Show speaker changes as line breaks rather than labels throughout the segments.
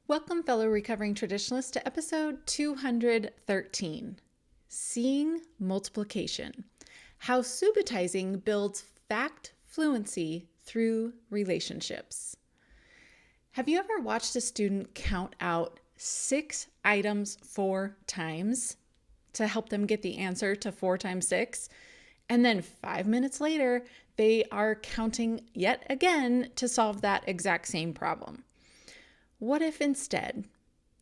Welcome, fellow recovering traditionalists, to episode 213, Seeing Multiplication, How Subitizing Builds Fact Fluency Through Relationships. Have you ever watched a student count out 6 items 4 times to help them get the answer to 4 times 6? And then 5 minutes later, they are counting yet again to solve that exact same problem. What if instead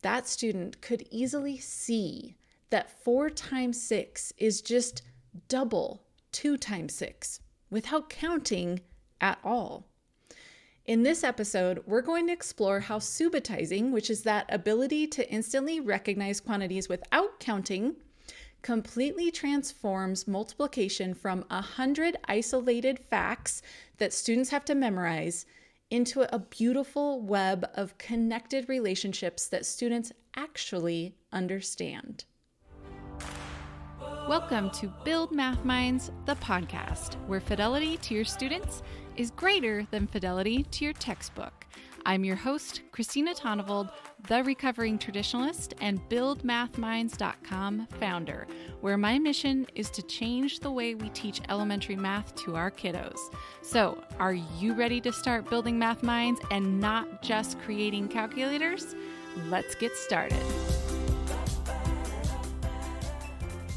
that student could easily see that 4 times 6 is just double 2 times 6 without counting at all? In this episode, we're going to explore how subitizing, which is that ability to instantly recognize quantities without counting, completely transforms multiplication from 100 isolated facts that students have to memorize into a beautiful web of connected relationships that students actually understand. Welcome to Build Math Minds, the podcast, where fidelity to your students is greater than fidelity to your textbook. I'm your host, Christina Tonnevold, the recovering traditionalist and BuildMathMinds.com founder, where my mission is to change the way we teach elementary math to our kiddos. So, are you ready to start building math minds and not just creating calculators? Let's get started.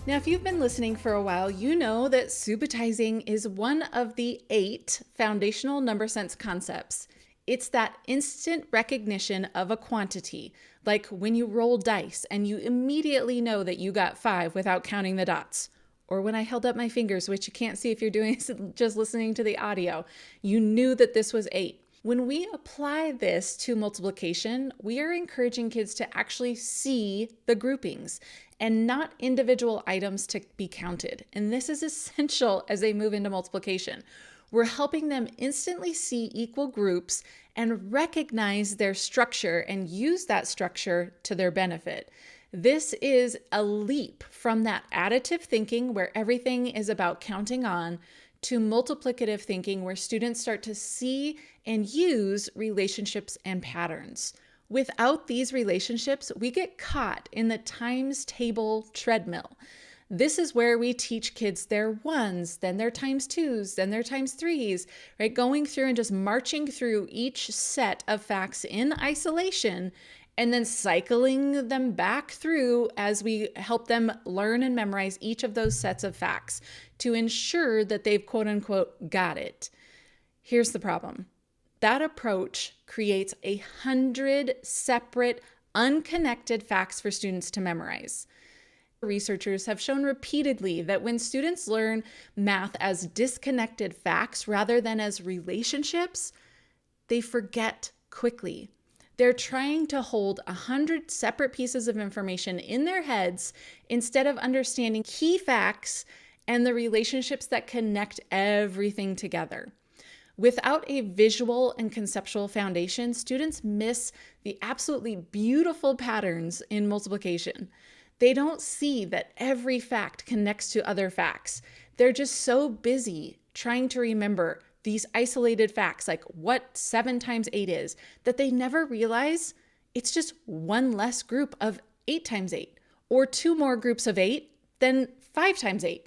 Now, if you've been listening for a while, you know that subitizing is one of the 8 foundational number sense concepts. It's that instant recognition of a quantity, like when you roll dice and you immediately know that you got 5 without counting the dots. Or when I held up my fingers, which you can't see if you're doing just listening to the audio, you knew that this was 8. When we apply this to multiplication, we are encouraging kids to actually see the groupings and not individual items to be counted. And this is essential as they move into multiplication. We're helping them instantly see equal groups and recognize their structure and use that structure to their benefit. This is a leap from that additive thinking where everything is about counting on to multiplicative thinking where students start to see and use relationships and patterns. Without these relationships, we get caught in the times table treadmill. This is where we teach kids their ones, then their times twos, then their times threes, right? Going through and just marching through each set of facts in isolation and then cycling them back through as we help them learn and memorize each of those sets of facts to ensure that they've quote unquote got it. Here's the problem. That approach creates 100 separate, unconnected facts for students to memorize. Researchers have shown repeatedly that when students learn math as disconnected facts rather than as relationships, they forget quickly. They're trying to hold 100 separate pieces of information in their heads instead of understanding key facts and the relationships that connect everything together. Without a visual and conceptual foundation, students miss the absolutely beautiful patterns in multiplication. They don't see that every fact connects to other facts. They're just so busy trying to remember these isolated facts, like what 7 times 8 is, that they never realize it's just one less group of 8 times 8, or 2 more groups of 8 than 5 times 8.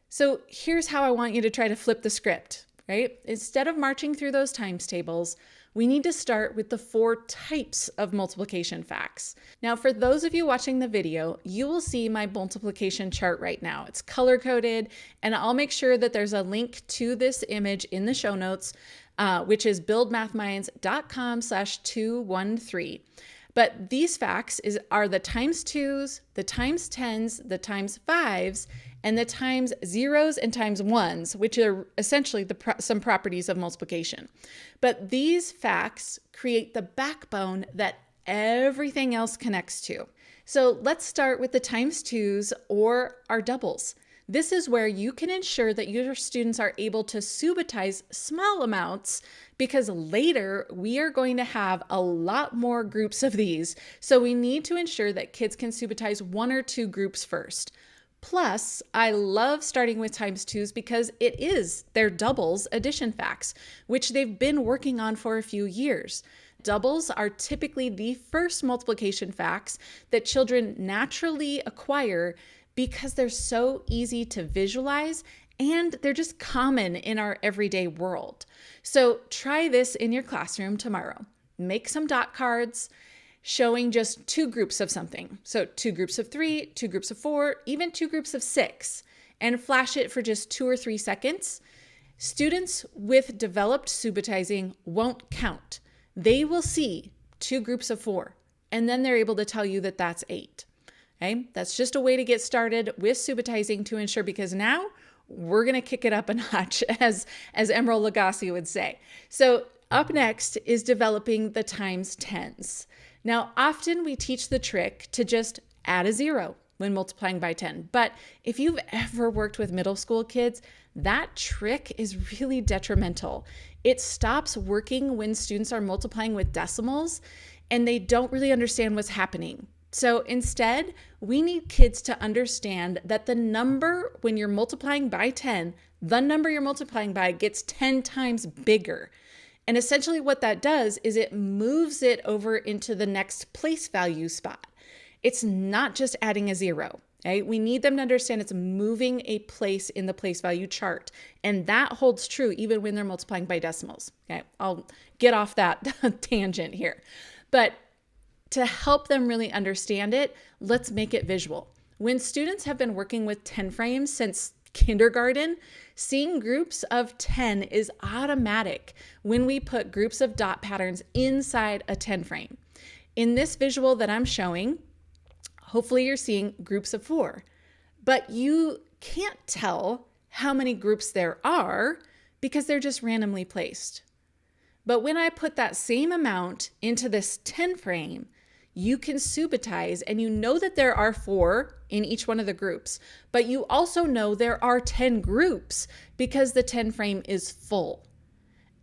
So here's how I want you to try to flip the script, right? Instead of marching through those times tables, we need to start with the 4 types of multiplication facts. Now, for those of you watching the video, you will see my multiplication chart right now. It's color-coded, and I'll make sure that there's a link to this image in the show notes, which is buildmathminds.com/213. But these facts are the times 2s, the times 10s, the times 5s, and the times 0s and times 1s, which are essentially some properties of multiplication. But these facts create the backbone that everything else connects to. So let's start with the times 2s or our doubles. This is where you can ensure that your students are able to subitize small amounts because later we are going to have a lot more groups of these. So we need to ensure that kids can subitize 1 or 2 groups first. Plus, I love starting with times 2s because it is their doubles addition facts, which they've been working on for a few years. doubles are typically the first multiplication facts that children naturally acquire because they're so easy to visualize and they're just common in our everyday world. So try this in your classroom tomorrow. Make some dot cards showing just two groups of something. So 2 groups of 3, 2 groups of 4, even 2 groups of 6, and flash it for just 2 or 3 seconds. Students with developed subitizing won't count. They will see 2 groups of 4, and then they're able to tell you that that's 8. Okay? That's just a way to get started with subitizing to ensure, because now we're going to kick it up a notch, as Emeril Lagasse would say. So up next is developing the times tens. Now, often we teach the trick to just add a 0 when multiplying by 10. But if you've ever worked with middle school kids, that trick is really detrimental. It stops working when students are multiplying with decimals and they don't really understand what's happening. So instead, we need kids to understand that the number, when you're multiplying by 10, the number you're multiplying by gets 10 times bigger. And essentially what that does is it moves it over into the next place value spot. It's not just adding a 0. Okay? We need them to understand it's moving a place in the place value chart. And that holds true even when they're multiplying by decimals. Okay? I'll get off that tangent here. But to help them really understand it, let's make it visual. When students have been working with 10 frames since kindergarten, seeing groups of 10 is automatic when we put groups of dot patterns inside a 10 frame. In this visual that I'm showing, hopefully you're seeing groups of 4, but you can't tell how many groups there are because they're just randomly placed. But when I put that same amount into this 10 frame, you can subitize, and you know that there are 4 in each one of the groups, but you also know there are 10 groups because the 10 frame is full.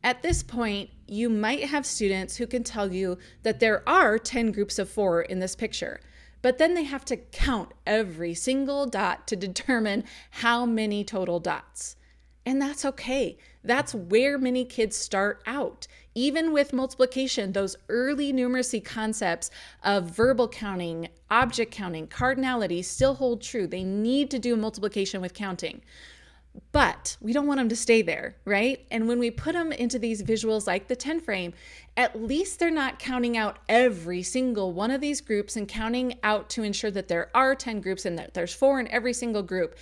At this point, you might have students who can tell you that there are 10 groups of 4 in this picture, but then they have to count every single dot to determine how many total dots. And that's okay. That's where many kids start out. Even with multiplication, those early numeracy concepts of verbal counting, object counting, cardinality still hold true. They need to do multiplication with counting. But we don't want them to stay there, right? And when we put them into these visuals like the 10 frame, at least they're not counting out every single one of these groups and counting out to ensure that there are 10 groups and that there's 4 in every single group.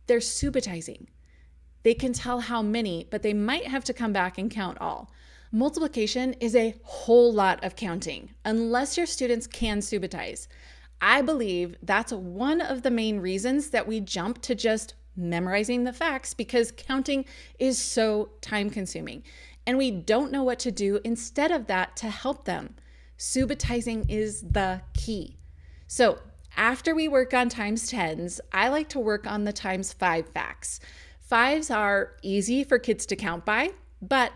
They're subitizing. They can tell how many, but they might have to come back and count all. Multiplication is a whole lot of counting, unless your students can subitize. I believe that's one of the main reasons that we jump to just memorizing the facts, because counting is so time consuming and we don't know what to do instead of that to help them. Subitizing is the key. So after we work on times tens, I like to work on the times 5 facts. 5s are easy for kids to count by, but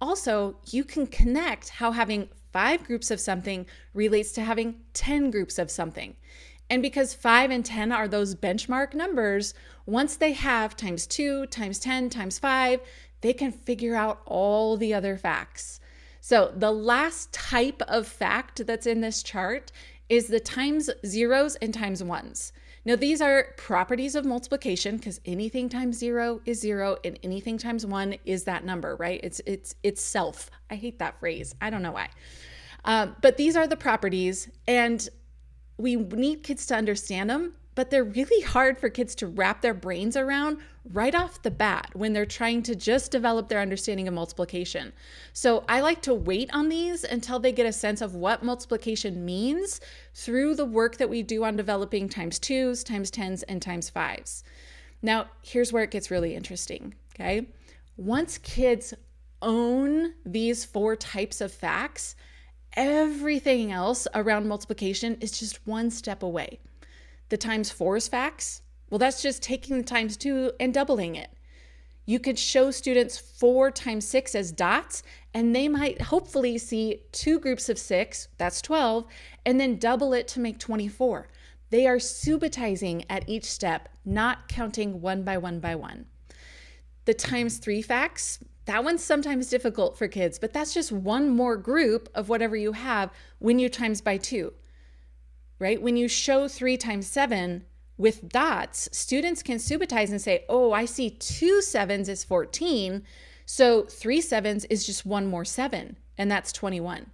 also you can connect how having 5 groups of something relates to having 10 groups of something. And because 5 and 10 are those benchmark numbers, once they have times 2, times 10, times 5, they can figure out all the other facts. So the last type of fact that's in this chart is the times zeros and times ones. Now these are properties of multiplication because anything times 0 is 0 and anything times 1 is that number, right? It's self. I hate that phrase. I don't know why. But these are the properties, and we need kids to understand them, but they're really hard for kids to wrap their brains around right off the bat when they're trying to just develop their understanding of multiplication. So I like to wait on these until they get a sense of what multiplication means through the work that we do on developing times 2s, times 10s, and times 5s. Now, here's where it gets really interesting, okay? Once kids own these 4 types of facts, everything else around multiplication is just one step away. The times 4s facts, well, that's just taking the times 2 and doubling it. You could show students 4 times 6 as dots, and they might hopefully see 2 groups of 6, that's 12, and then double it to make 24. They are subitizing at each step, not counting one by one by one. The times 3 facts, That one's sometimes difficult for kids, but that's just one more group of whatever you have when you times by 2, right? When you show 3 times 7 with dots, students can subitize and say, oh, I see 2 7s is 14, so 3 7s is just one more 7, and that's 21.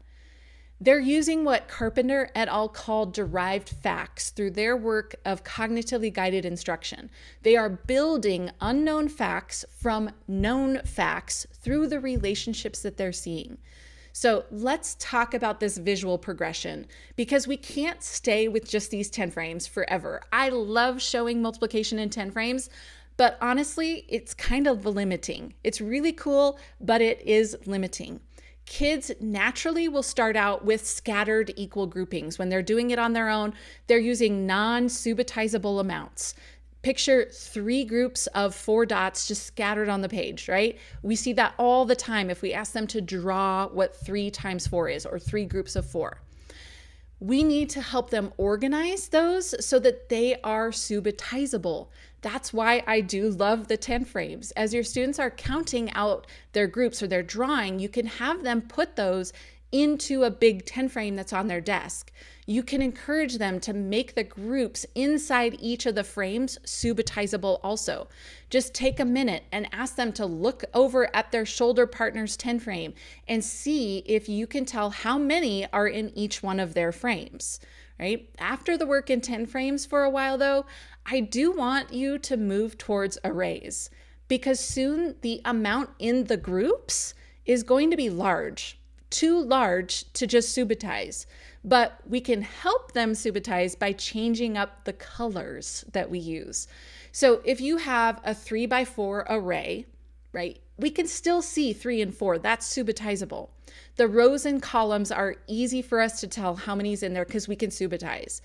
They're using what Carpenter et al. Called derived facts through their work of cognitively guided instruction. They are building unknown facts from known facts through the relationships that they're seeing. So let's talk about this visual progression, because we can't stay with just these 10 frames forever. I love showing multiplication in 10 frames, but honestly, it's kind of limiting. It's really cool, but it is limiting. Kids naturally will start out with scattered equal groupings. When they're doing it on their own, they're using non-subitizable amounts. Picture 3 groups of 4 dots just scattered on the page, right? We see that all the time if we ask them to draw what 3 times 4 is, or 3 groups of 4. We need to help them organize those so that they are subitizable. That's why I do love the 10 frames. As your students are counting out their groups or their drawing, you can have them put those into a big 10 frame that's on their desk. You can encourage them to make the groups inside each of the frames subitizable also. Just take a minute and ask them to look over at their shoulder partner's 10 frame and see if you can tell how many are in each one of their frames, right? After the work in 10 frames for a while though, I do want you to move towards arrays, because soon the amount in the groups is going to be large. Too large to just subitize, but we can help them subitize by changing up the colors that we use. So if you have a 3 by 4 array, right, we can still see 3 and 4. That's subitizable. The rows and columns are easy for us to tell how many's in there because we can subitize.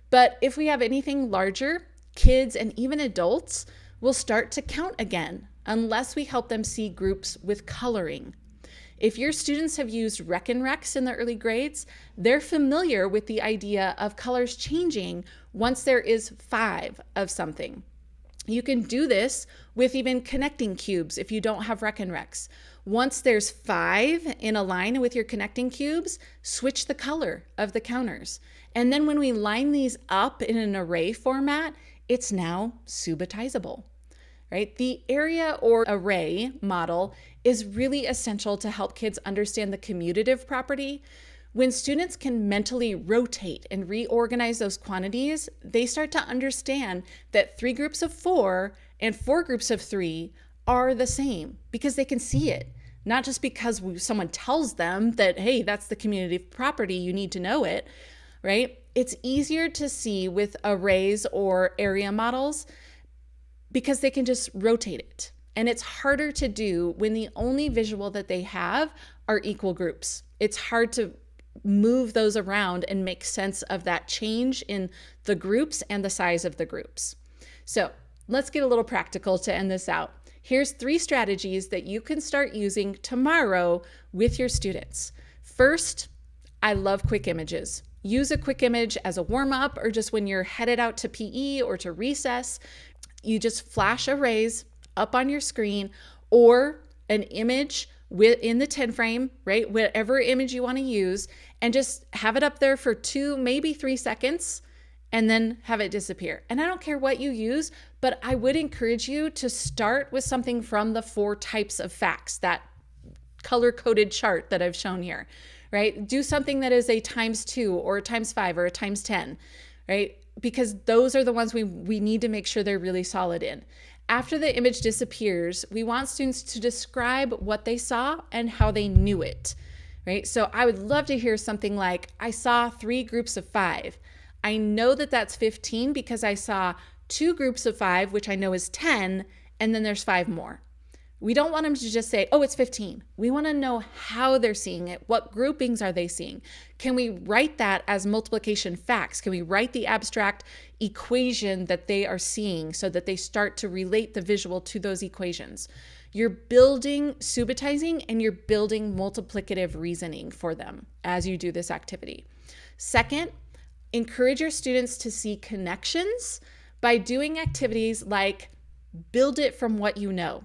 But if we have anything larger, kids and even adults will start to count again unless we help them see groups with coloring. If your students have used Rec and Recs in the early grades, they're familiar with the idea of colors changing once there is 5 of something. You can do this with even connecting cubes if you don't have Rec and Recs. Once there's 5 in a line with your connecting cubes, switch the color of the counters. And then when we line these up in an array format, it's now subitizable. Right? The area or array model is really essential to help kids understand the commutative property. When students can mentally rotate and reorganize those quantities, they start to understand that 3 groups of 4 and 4 groups of 3 are the same because they can see it. Not just because someone tells them that, hey, that's the commutative property, you need to know it, right? It's easier to see with arrays or area models because they can just rotate it. And it's harder to do when the only visual that they have are equal groups. It's hard to move those around and make sense of that change in the groups and the size of the groups. So let's get a little practical to end this out. Here's 3 strategies that you can start using tomorrow with your students. First, I love quick images. Use a quick image as a warm-up or just when you're headed out to PE or to recess. You just flash arrays up on your screen or an image in the 10 frame, right? Whatever image you want to use, and just have it up there for 2, maybe 3 seconds, and then have it disappear. And I don't care what you use, but I would encourage you to start with something from the 4 types of facts, that color-coded chart that I've shown here, right? Do something that is a ×2 or a ×5 or a ×10, right? Because those are the ones we need to make sure they're really solid in. After the image disappears, we want students to describe what they saw and how they knew it, right? So I would love to hear something like, I saw 3 groups of 5. I know that that's 15 because I saw 2 groups of 5, which I know is 10, and then there's 5 more. We don't want them to just say, oh, it's 15. We want to know how they're seeing it. What groupings are they seeing? Can we write that as multiplication facts? Can we write the abstract equation that they are seeing so that they start to relate the visual to those equations? You're building subitizing and you're building multiplicative reasoning for them as you do this activity. Second, encourage your students to see connections by doing activities like build it from what you know.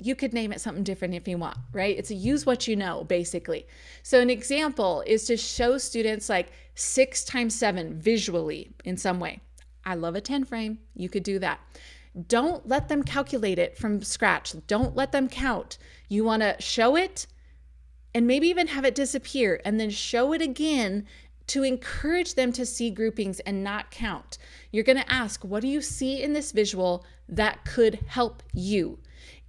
you could name it something different if you want, right? It's a use what you know, basically. So an example is to show students like 6 times 7 visually in some way. I love a 10 frame. You could do that. Don't let them calculate it from scratch. Don't let them count. You want to show it and maybe even have it disappear and then show it again to encourage them to see groupings and not count. You're going to ask, what do you see in this visual that could help you?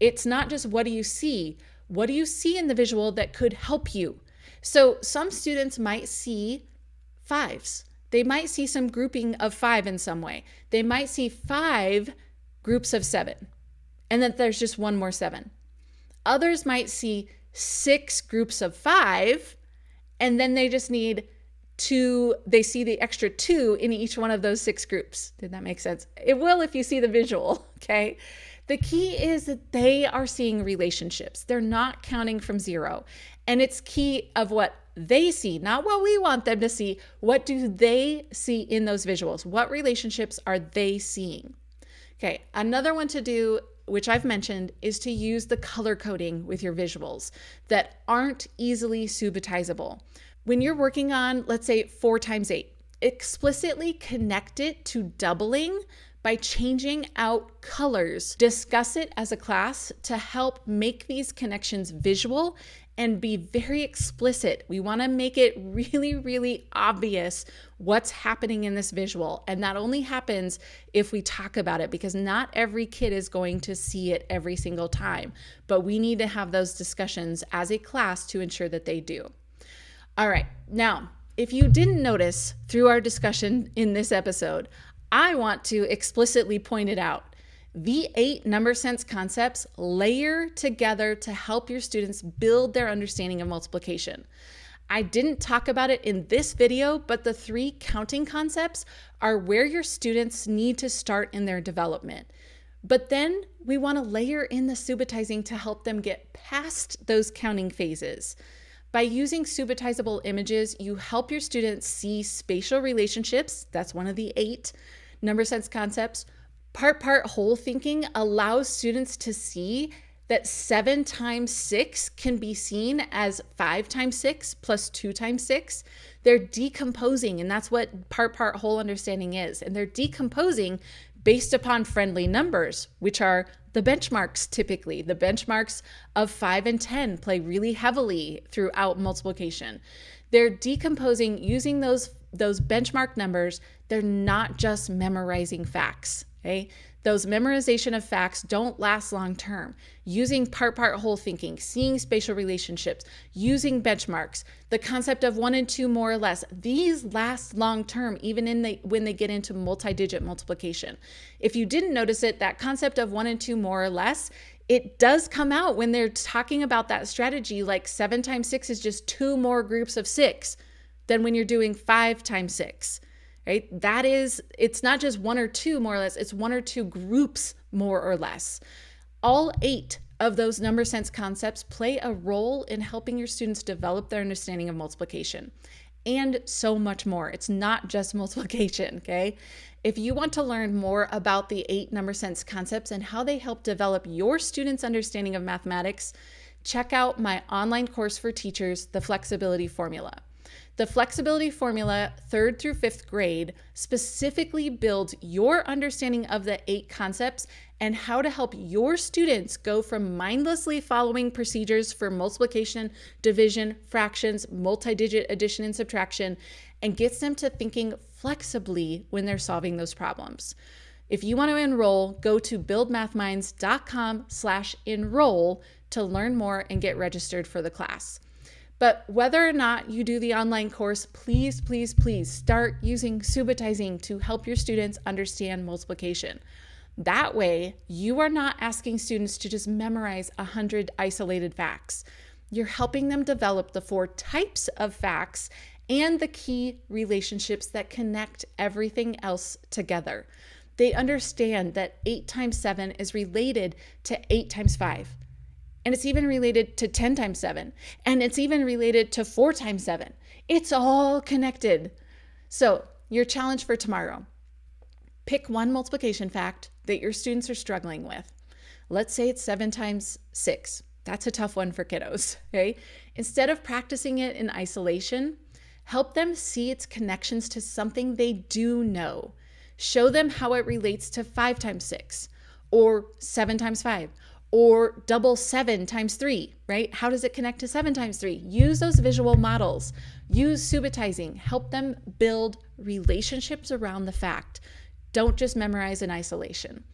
It's not just what do you see? What do you see in the visual that could help you? So some students might see 5s. They might see some grouping of 5 in some way. They might see 5 groups of 7, and then there's just one more 7. Others might see 6 groups of 5, and then they just need 2, they see the extra 2 in each one of those 6 groups. Did that make sense? It will if you see the visual, okay? The key is that they are seeing relationships. They're not counting from 0. And it's key of what they see, not what we want them to see. What do they see in those visuals? What relationships are they seeing? Okay, another one to do, which I've mentioned, is to use the color coding with your visuals that aren't easily subitizable. When you're working on, let's say, 4 times 8, explicitly connect it to doubling by changing out colors. Discuss it as a class to help make these connections visual and be very explicit. We want to make it really, really obvious what's happening in this visual. And that only happens if we talk about it, because not every kid is going to see it every single time. But we need to have those discussions as a class to ensure that they do. All right. Now, if you didn't notice through our discussion in this episode, I want to explicitly point it out. The 8 number sense concepts layer together to help your students build their understanding of multiplication. I didn't talk about it in this video, but the 3 counting concepts are where your students need to start in their development. But then we want to layer in the subitizing to help them get past those counting phases. By using subitizable images, you help your students see spatial relationships. That's one of the 8 number sense concepts. Part whole thinking allows students to see that 7 times 6 can be seen as 5 times 6 plus 2 times 6. They're decomposing, and that's what part whole understanding is. And they're decomposing based upon friendly numbers, which are the benchmarks typically. The benchmarks of 5 and 10 play really heavily throughout multiplication. They're decomposing using those benchmark numbers. They're not just memorizing facts. Okay? Those memorization of facts don't last long term. Using part whole thinking, seeing spatial relationships, using benchmarks, the concept of 1 and 2 more or less, these last long term, even when they get into multi-digit multiplication. If you didn't notice it, that concept of 1 and 2 more or less, it does come out when they're talking about that strategy, like 7 times 6 is just 2 more groups of 6 than when you're doing 5 times 6. Right? That is, it's not just 1 or 2 more or less, it's 1 or 2 groups more or less. All 8 of those number sense concepts play a role in helping your students develop their understanding of multiplication and so much more. It's not just multiplication, okay? If you want to learn more about the 8 number sense concepts and how they help develop your students' understanding of mathematics, check out my online course for teachers, The Flexibility Formula. The Flexibility Formula, 3rd through 5th grade, specifically builds your understanding of the 8 concepts and how to help your students go from mindlessly following procedures for multiplication, division, fractions, multi-digit addition and subtraction, and gets them to thinking flexibly when they're solving those problems. If you want to enroll, go to buildmathminds.com/enroll to learn more and get registered for the class. But whether or not you do the online course, please, please, please start using subitizing to help your students understand multiplication. That way, you are not asking students to just memorize 100 isolated facts. You're helping them develop the 4 types of facts and the key relationships that connect everything else together. They understand that 8 times 7 is related to 8 times 5. And it's even related to 10 times 7. And it's even related to 4 times 7. It's all connected. So your challenge for tomorrow, pick one multiplication fact that your students are struggling with. Let's say it's 7 times 6. That's a tough one for kiddos, okay? Instead of practicing it in isolation, help them see its connections to something they do know. Show them how it relates to 5 times 6 or 7 times 5 or double 7 times 3, right? How does it connect to 7 times 3? Use those visual models. Use subitizing. Help them build relationships around the fact. Don't just memorize in isolation.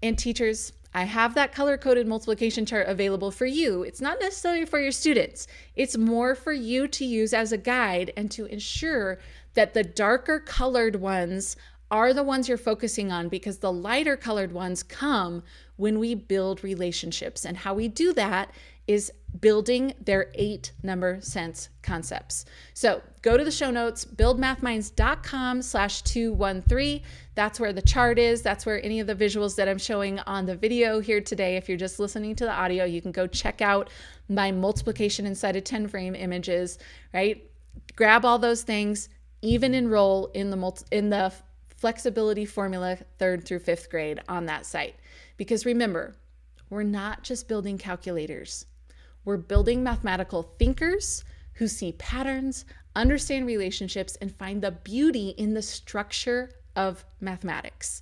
And teachers, I have that color-coded multiplication chart available for you. It's not necessarily for your students. It's more for you to use as a guide and to ensure that the darker colored ones are the ones you're focusing on, because the lighter colored ones come when we build relationships. And how we do that is building their 8 number sense concepts. So go to the show notes, buildmathminds.com/213. That's where the chart is. That's where any of the visuals that I'm showing on the video here today. If you're just listening to the audio, you can go check out my multiplication inside of 10 frame images, right? Grab all those things, even enroll in the flexibility formula 3rd through 5th grade on that site. Because remember, we're not just building calculators. We're building mathematical thinkers who see patterns, understand relationships, and find the beauty in the structure of mathematics.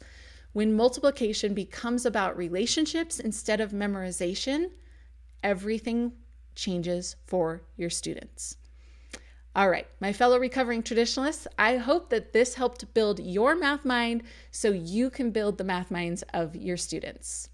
When multiplication becomes about relationships instead of memorization, everything changes for your students. All right, my fellow recovering traditionalists, I hope that this helped build your math mind so you can build the math minds of your students.